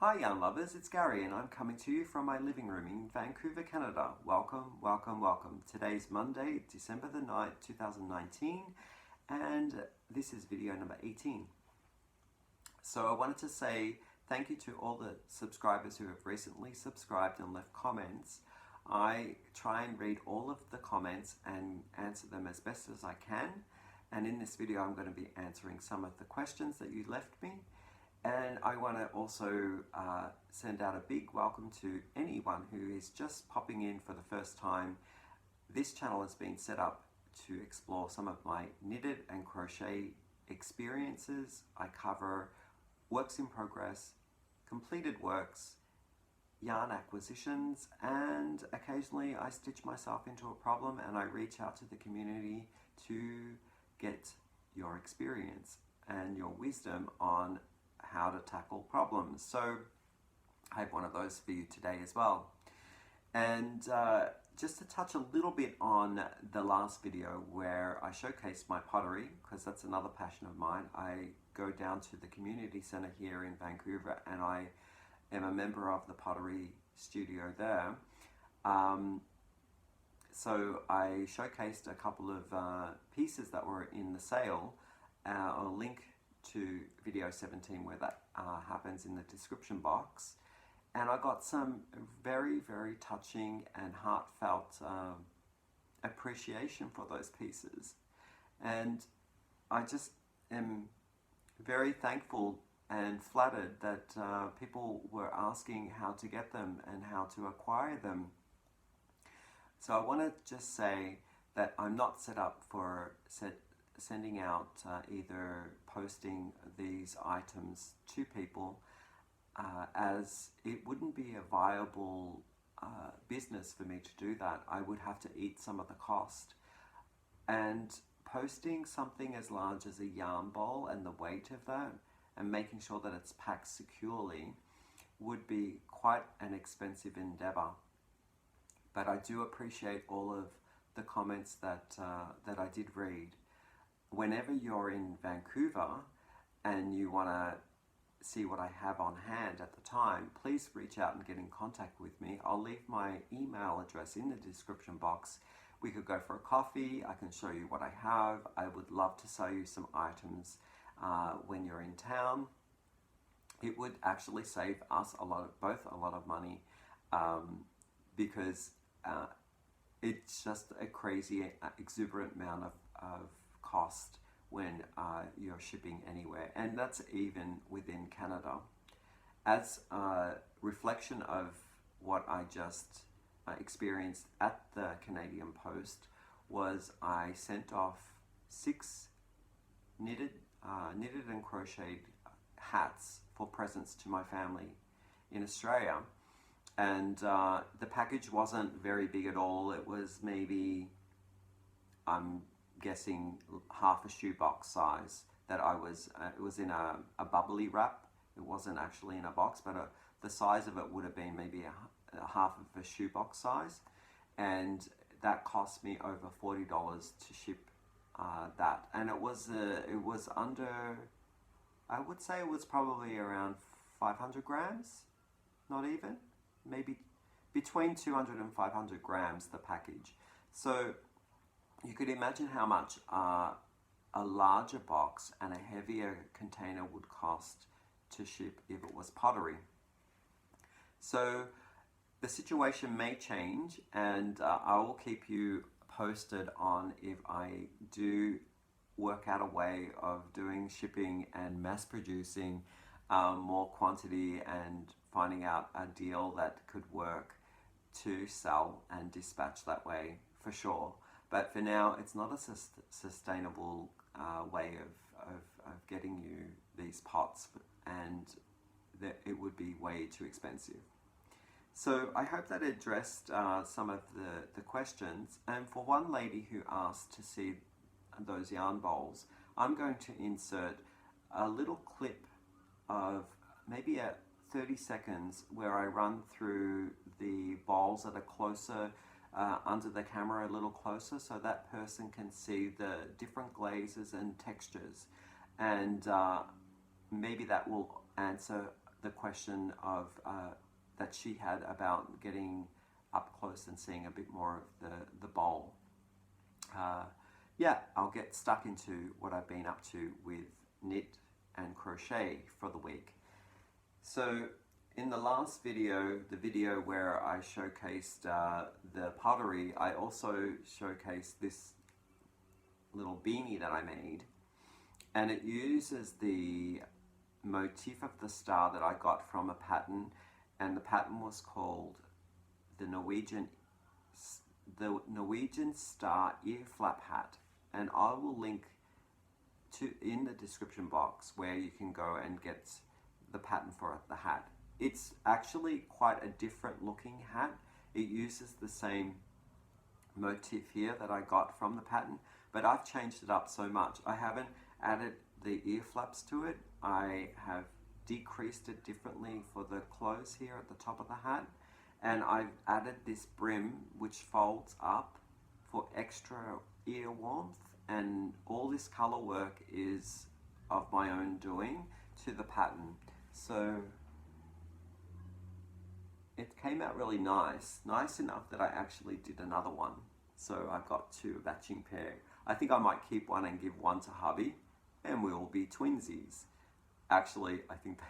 Hi yarn lovers, it's Gary and I'm coming to you from my living room in Vancouver, Canada. Welcome, welcome, welcome. Today's Monday, December the 9th, 2019, and this is video number 18. So I wanted to say thank you to all the subscribers who have recently subscribed and left comments. I try and read all of the comments and answer them as best as I can. And in this video I'm going to be answering some of the questions that you left me. And I want to also send out a big welcome to anyone who is just popping in for the first time. This channel has been set up to explore some of my knitted and crochet experiences. I cover works in progress, completed works, yarn acquisitions, and occasionally I stitch myself into a problem and I reach out to the community to get your experience and your wisdom on how to tackle problems. So I have one of those for you today as well. And just to touch a little bit on the last video where I showcased my pottery, because that's another passion of mine. I go down to the community center here in Vancouver and I am a member of the pottery studio there. So I showcased a couple of pieces that were in the sale. I'll link to video 17 where that happens in the description box, and I got some very touching and heartfelt appreciation for those pieces, and I just am very thankful and flattered that people were asking how to get them and how to acquire them. So I want to just say that I'm not set up for sending out either posting these items to people, as it wouldn't be a viable business for me to do that. I would have to eat some of the cost, and posting something as large as a yarn bowl and the weight of that and making sure that it's packed securely would be quite an expensive endeavor. But I do appreciate all of the comments that I did read. Whenever you're in Vancouver and you want to see what I have on hand at the time, please reach out and get in contact with me. I'll leave my email address in the description box. We could go for a coffee. I can show you what I have. I would love to sell you some items when you're in town. It would actually save us both a lot of money, because it's just a crazy exuberant amount of cost when you're shipping anywhere, and that's even within Canada. As a reflection of what I just experienced at the Canadian Post was I sent off 6 knitted and crocheted hats for presents to my family in Australia, and the package wasn't very big at all. It was maybe, I'm guessing, half a shoebox size. That it was in a bubbly wrap. It wasn't actually in a box, but the size of it would have been maybe a half of a shoebox size, and that cost me over $40 to ship that. And it was under, I would say it was probably around 500 grams, not even, maybe between 200 and 500 grams, the package. So you could imagine how much a larger box and a heavier container would cost to ship if it was pottery. So the situation may change, and I will keep you posted on if I do work out a way of doing shipping and mass producing more quantity and finding out a deal that could work to sell and dispatch that way, for sure. But for now, it's not a sustainable way of getting you these pots, and it would be way too expensive. So I hope that addressed some of the questions. And for one lady who asked to see those yarn bowls, I'm going to insert a little clip of maybe 30 seconds where I run through the bowls that are closer under the camera, a little closer, so that person can see the different glazes and textures, and maybe that will answer the question of that she had about getting up close and seeing a bit more of the bowl. Yeah, I'll get stuck into what I've been up to with knit and crochet for the week. So in the last video, the video where I showcased the pottery, I also showcased this little beanie that I made, and it uses the motif of the star that I got from a pattern, and the pattern was called the Norwegian star ear flap hat, and I will link to in the description box where you can go and get the pattern for the hat. It's actually quite a different looking hat. It uses the same motif here that I got from the pattern, but I've changed it up so much. I haven't added the ear flaps to it. I have decreased it differently for the clothes here at the top of the hat, and I've added this brim which folds up for extra ear warmth, and all this color work is of my own doing to the pattern. So it came out really nice enough that I actually did another one. So I've got two matching pair. I think I might keep one and give one to hubby, and we'll be twinsies. Actually, I think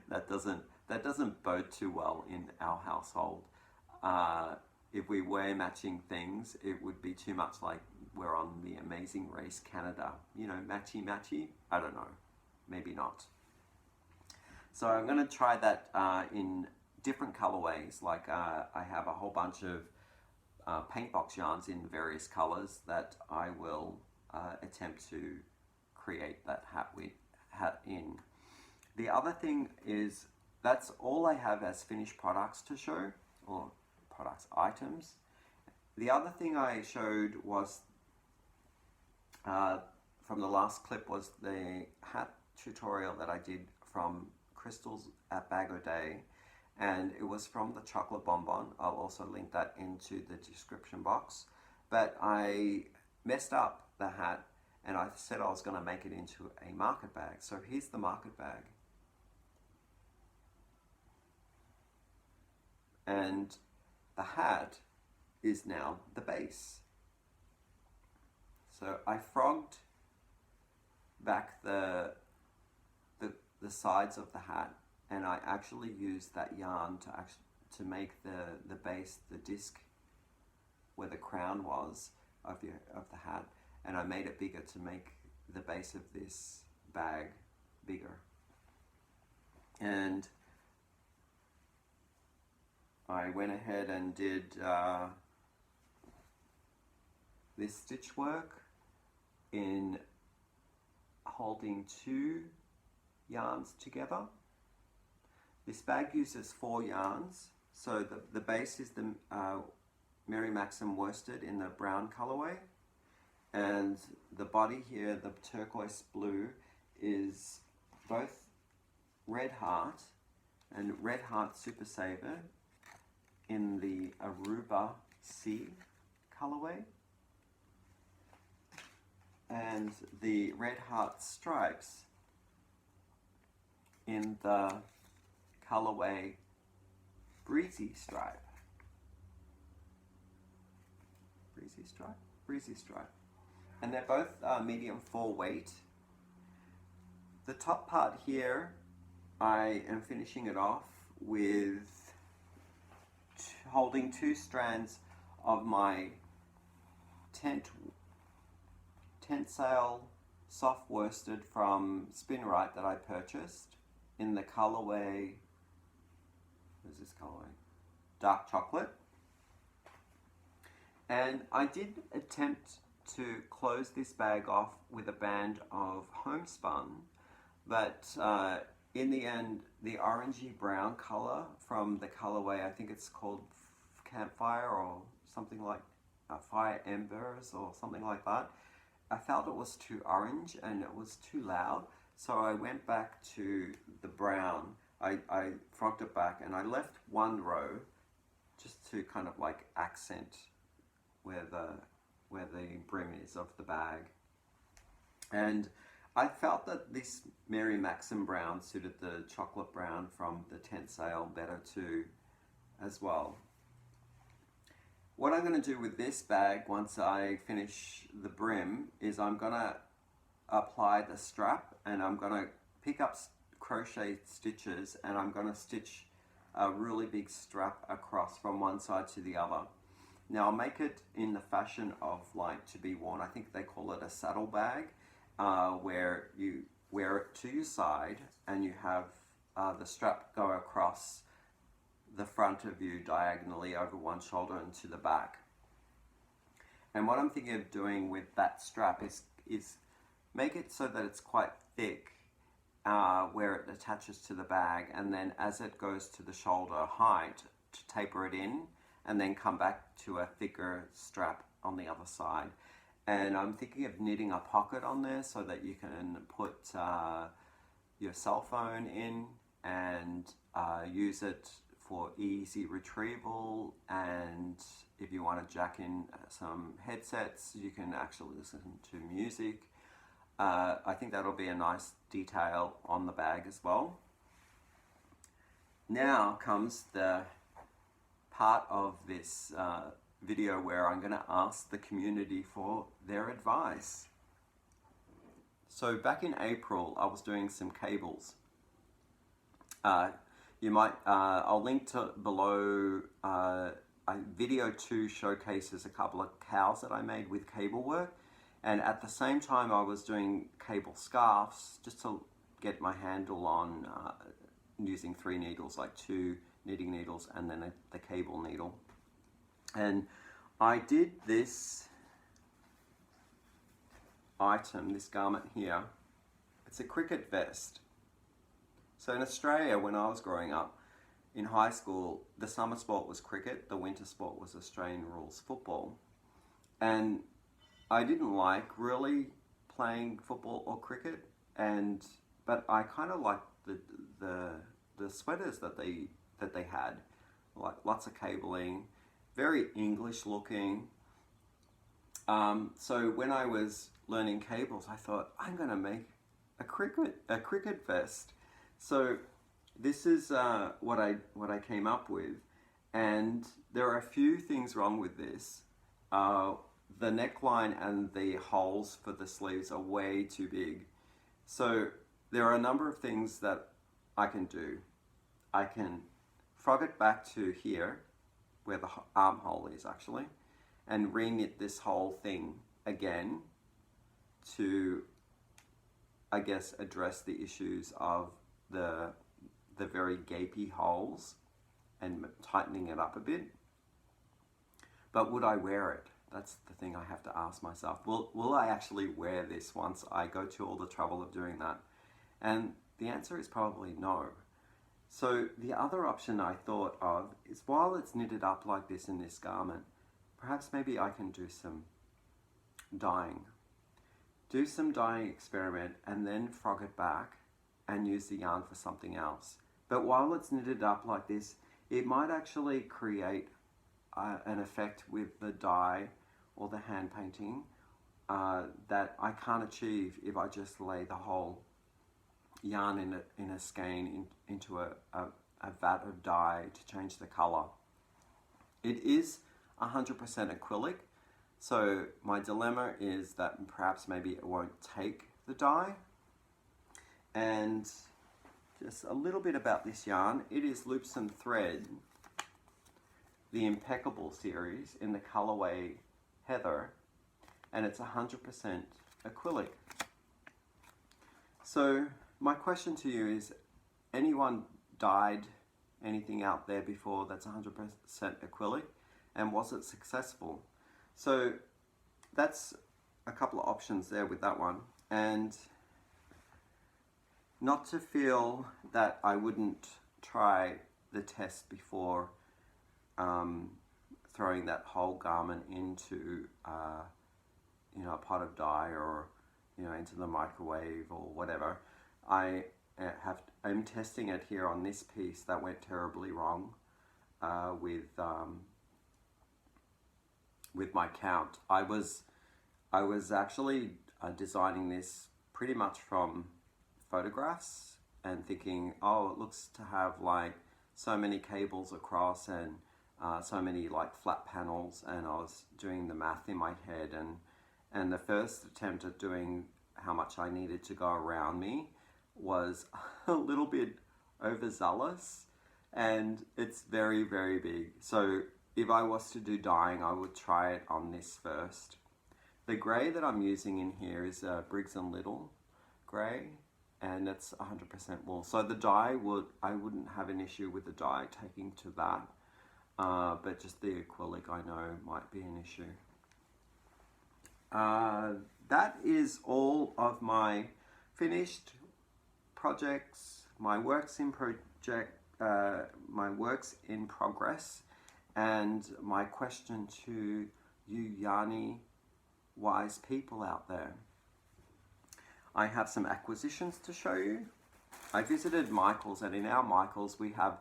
that doesn't bode too well in our household. If we wear matching things, it would be too much like we're on the Amazing Race Canada. You know, matchy matchy? I don't know. Maybe not. So I'm going to try that in different colorways. Like I have a whole bunch of paint box yarns in various colors that I will attempt to create that hat in. The other thing is, that's all I have as finished products to show, or products items. The other thing I showed was from the last clip was the hat tutorial that I did from Crystals at Bag O' Day, and it was from the chocolate bonbon. I'll also link that into the description box. But I messed up the hat, and I said I was going to make it into a market bag. So here's the market bag. And the hat is now the base. So I frogged back the sides of the hat, and I actually used that yarn to make the base, the disc where the crown was of the hat, and I made it bigger to make the base of this bag bigger. And I went ahead and did this stitch work in holding two yarns together. This bag uses 4 yarns, so the base is the Mary Maxim worsted in the brown colorway, and the body here, the turquoise blue, is both Red Heart and Red Heart Super Saver in the Aruba Sea colorway, and the Red Heart Stripes in the colorway Breezy Stripe. Breezy Stripe. And they're both medium 4 weight. The top part here, I am finishing it off with holding 2 strands of my tent sail soft worsted from Spinrite that I purchased in the colorway, what is this colorway? Dark chocolate. And I did attempt to close this bag off with a band of homespun, but in the end, the orangey brown color from the colorway, I think it's called Campfire or something like Fire Embers or something like that, I felt it was too orange and it was too loud, so I went back to the brown. I frogged it back and I left 1 row just to kind of like accent where the brim is of the bag. And I felt that this Mary Maxim brown suited the chocolate brown from the tent sale better too, as well. What I'm going to do with this bag once I finish the brim is I'm going to apply the strap, and I'm going to pick up crochet stitches, and I'm going to stitch a really big strap across from one side to the other. Now I'll make it in the fashion of like to be worn. I think they call it a saddle bag, where you wear it to your side and you have the strap go across the front of you diagonally over one shoulder and to the back. And what I'm thinking of doing with that strap is make it so that it's quite thick where it attaches to the bag, and then as it goes to the shoulder height, to taper it in and then come back to a thicker strap on the other side. And I'm thinking of knitting a pocket on there so that you can put your cell phone in and use it for easy retrieval, and if you want to jack in some headsets, you can actually listen to music. I think that'll be a nice detail on the bag as well. Now comes the part of this video where I'm going to ask the community for their advice. So back in April, I was doing some cables. I'll link to below a video 2 showcases a couple of cows that I made with cable work, and at the same time I was doing cable scarves just to get my handle on using 3 needles, like 2 knitting needles and then the cable needle. And I did this item, this garment here. It's a cricket vest. So in Australia, when I was growing up, in high school, the summer sport was cricket, the winter sport was Australian rules football. And I didn't like really playing football or cricket, but I kind of liked the sweaters that they had, like lots of cabling, very English looking. So when I was learning cables, I thought, I'm going to make a cricket vest. So this is what I came up with, and there are a few things wrong with this. The neckline and the holes for the sleeves are way too big. So there are a number of things that I can do. I can frog it back to here, where the armhole is actually, and reknit this whole thing again to, I guess, address the issues of the very gapy holes and tightening it up a bit. But would I wear it? That's the thing I have to ask myself. Will I actually wear this once I go to all the trouble of doing that? And the answer is probably no. So the other option I thought of is, while it's knitted up like this in this garment, perhaps maybe I can do some dyeing. Do some dyeing experiment and then frog it back and use the yarn for something else. But while it's knitted up like this, it might actually create an effect with the dye or the hand painting that I can't achieve if I just lay the whole yarn in a skein into a vat of dye to change the color. It is 100% acrylic, so my dilemma is that perhaps maybe it won't take the dye. And just a little bit about this yarn. It is Loops and Thread, the Impeccable series in the colorway Heather, and it's 100% acrylic. So my question to you is, anyone dyed anything out there before that's 100% acrylic, and was it successful? So that's a couple of options there with that one. And not to feel that I wouldn't try the test before throwing that whole garment into a pot of dye, or into the microwave or whatever. I'm testing it here on this piece that went terribly wrong with my count. I was actually designing this pretty much from photographs and thinking, oh, it looks to have like so many cables across and so many like flat panels, and I was doing the math in my head, and the first attempt at doing how much I needed to go around me was a little bit overzealous, and it's very, very big. So if I was to do dyeing, I would try it on this first. The grey that I'm using in here is Briggs & Little grey, and it's 100% wool. So the dye I wouldn't have an issue with the dye taking to that, but just the acrylic I know might be an issue. That is all of my finished projects, my works in progress, and my question to you yarny wise people out there. I have some acquisitions to show you. I visited Michael's, and in our Michael's we have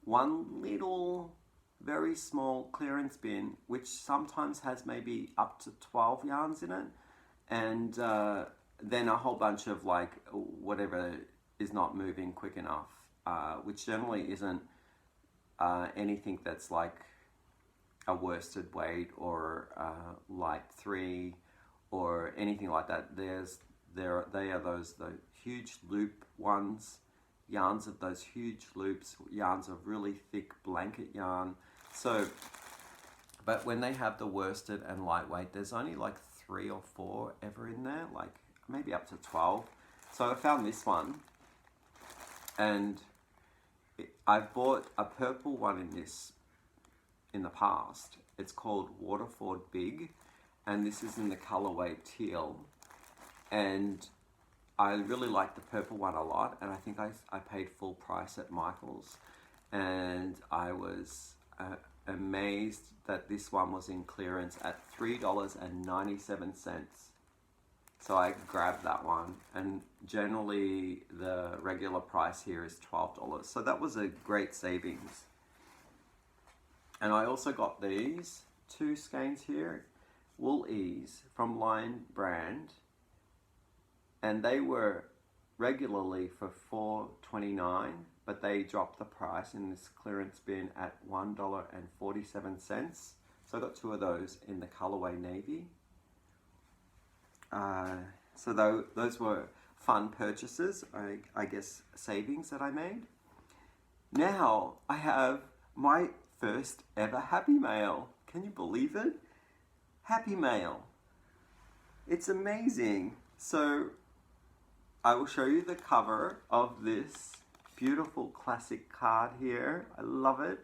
one little very small clearance bin which sometimes has maybe up to 12 yarns in it, and then a whole bunch of like whatever is not moving quick enough, which generally isn't anything that's like a worsted weight or light 3 or anything like that. They are those the huge loop ones, yarns of those huge loops, yarns of really thick blanket yarn. So, but when they have the worsted and lightweight, there's only like 3 or 4 ever in there, like maybe up to 12. So I found this one, and I've bought a purple one in the past. It's called Waterford Big, and this is in the colorway teal, and I really like the purple one a lot, and I think I paid full price at Michael's, and I was amazed that this one was in clearance at $3.97. So I grabbed that one, and generally the regular price here is $12. So that was a great savings. And I also got these 2 skeins here, Wool Ease from Lion Brand, and they were regularly for $4.29, but they dropped the price in this clearance bin at $1.47. So I got 2 of those in the colorway navy. So those were fun purchases, I guess savings that I made. Now I have my first ever Happy Mail. Can you believe it? Happy Mail. It's amazing. So I will show you the cover of this beautiful classic card here. I love it.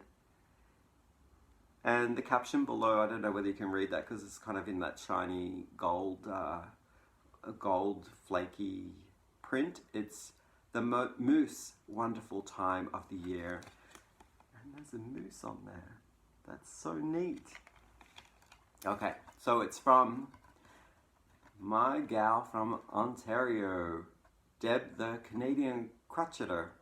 And the caption below, I don't know whether you can read that because it's kind of in that shiny gold, gold flaky print. It's the moose wonderful time of the year. And there's a moose on there. That's so neat. Okay, so it's from my gal from Ontario, Deb the Canadian Crocheter.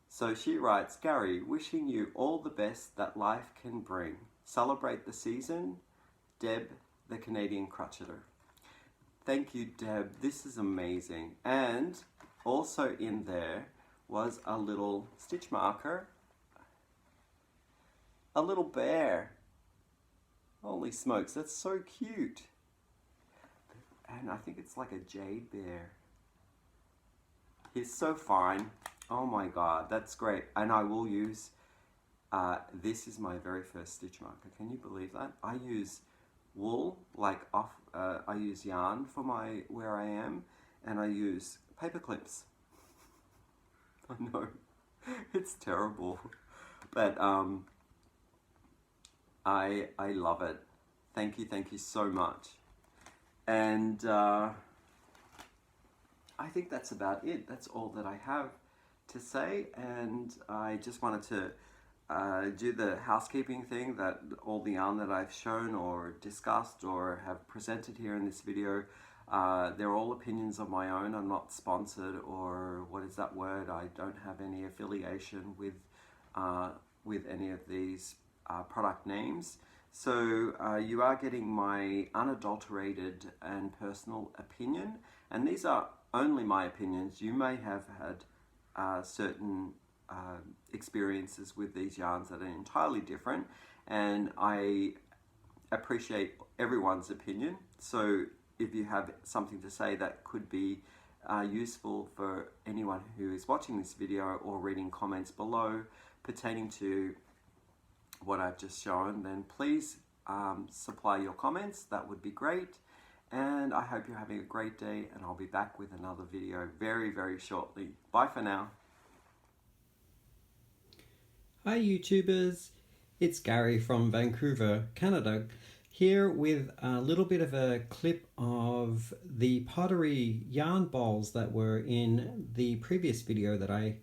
So she writes, Gary, wishing you all the best that life can bring. Celebrate the season, Deb the Canadian Crocheter. Thank you, Deb. This is amazing. And also in there was a little stitch marker, a little bear. Holy smokes, that's so cute. And I think it's like a jade bear. He's so fine. Oh my god, that's great. And I will use, this is my very first stitch marker. Can you believe that? I use wool, like I use yarn for where I am, and I use paper clips. I know, it's terrible. But I love it. Thank you so much. And I think that's about it. That's all that I have to say, and I just wanted to do the housekeeping thing, that all the yarn that I've shown or discussed or have presented here in this video, they're all opinions of my own. I'm not sponsored, or what is that word? I don't have any affiliation with any of these product names. So you are getting my unadulterated and personal opinion, and these are only my opinions. You may have had certain experiences with these yarns that are entirely different, and I appreciate everyone's opinion. So if you have something to say that could be useful for anyone who is watching this video or reading comments below pertaining to what I've just shown, then please supply your comments. That would be great. And I hope you're having a great day, and I'll be back with another video very, very shortly. Bye for now. Hi YouTubers, it's Gary from Vancouver, Canada, here with a little bit of a clip of the pottery yarn bowls that were in the previous video that I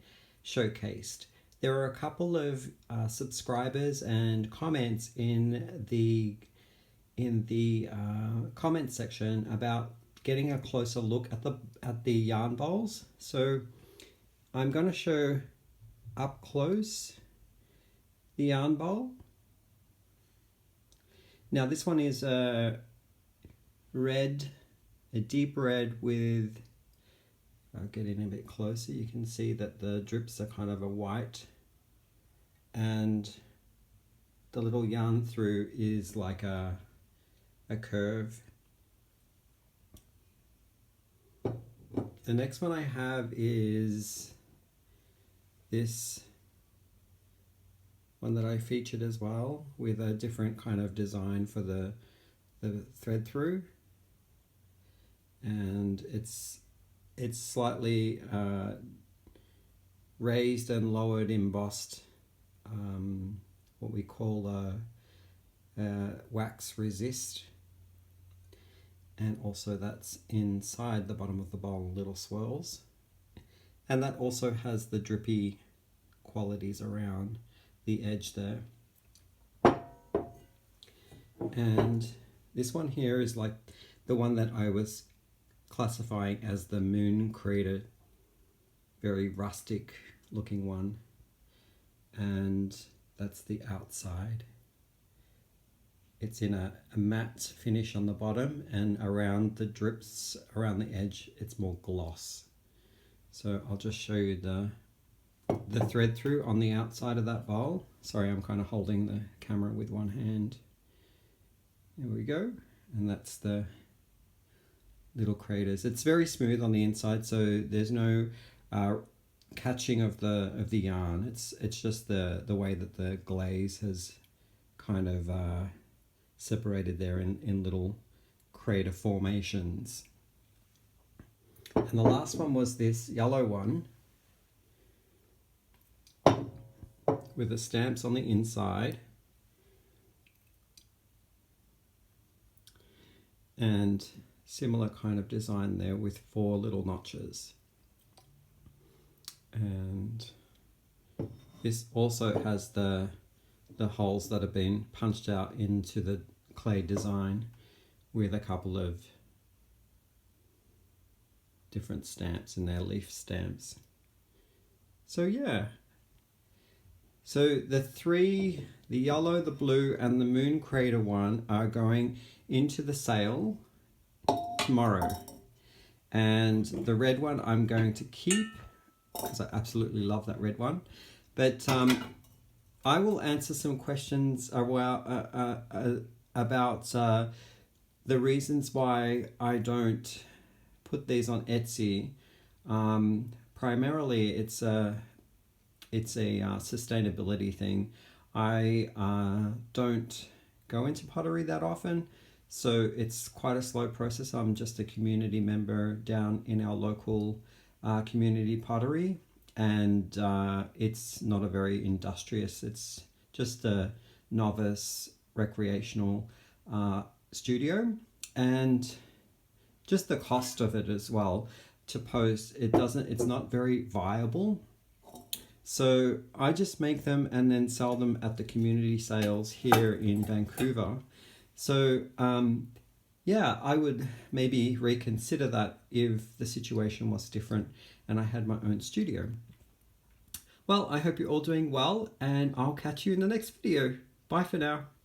showcased. There were a couple of subscribers and comments in the comment section about getting a closer look at the yarn bowls. So I'm going to show up close the yarn bowl. Now this one is a deep red with, I'll get in a bit closer, you can see that the drips are kind of a white, and the little yarn through is like a curve. The next one I have is this one that I featured as well, with a different kind of design for the thread through, and it's slightly raised and lowered embossed, what we call a wax resist, and also that's inside the bottom of the bowl, little swirls, and that also has the drippy qualities around the edge there. And this one here is like the one that I was classifying as the moon crater, very rustic looking one, and that's the outside. It's in a matte finish on the bottom, and around the drips around the edge it's more gloss. So I'll just show you the thread through on the outside of that bowl. Sorry, I'm kind of holding the camera with one hand. There we go, and that's the little craters. It's very smooth on the inside, so there's no catching of the yarn. It's just the way that the glaze has kind of separated there in little crater formations. And the last one was this yellow one with the stamps on the inside, and similar kind of design there with 4 little notches. And this also has the holes that have been punched out into the clay design with a couple of different stamps in there, leaf stamps. So yeah. So the yellow, the blue, and the moon crater one are going into the sale tomorrow. And the red one I'm going to keep, because I absolutely love that red one. But I will answer some questions about the reasons why I don't put these on Etsy. Primarily it's a sustainability thing. I don't go into pottery that often, so it's quite a slow process. I'm just a community member down in our local community pottery, and it's not a very industrious, it's just a novice recreational studio, and just the cost of it as well to post, it's not very viable. So I just make them and then sell them at the community sales here in Vancouver. So yeah, I would maybe reconsider that if the situation was different and I had my own studio. Well, I hope you're all doing well, and I'll catch you in the next video. Bye for now.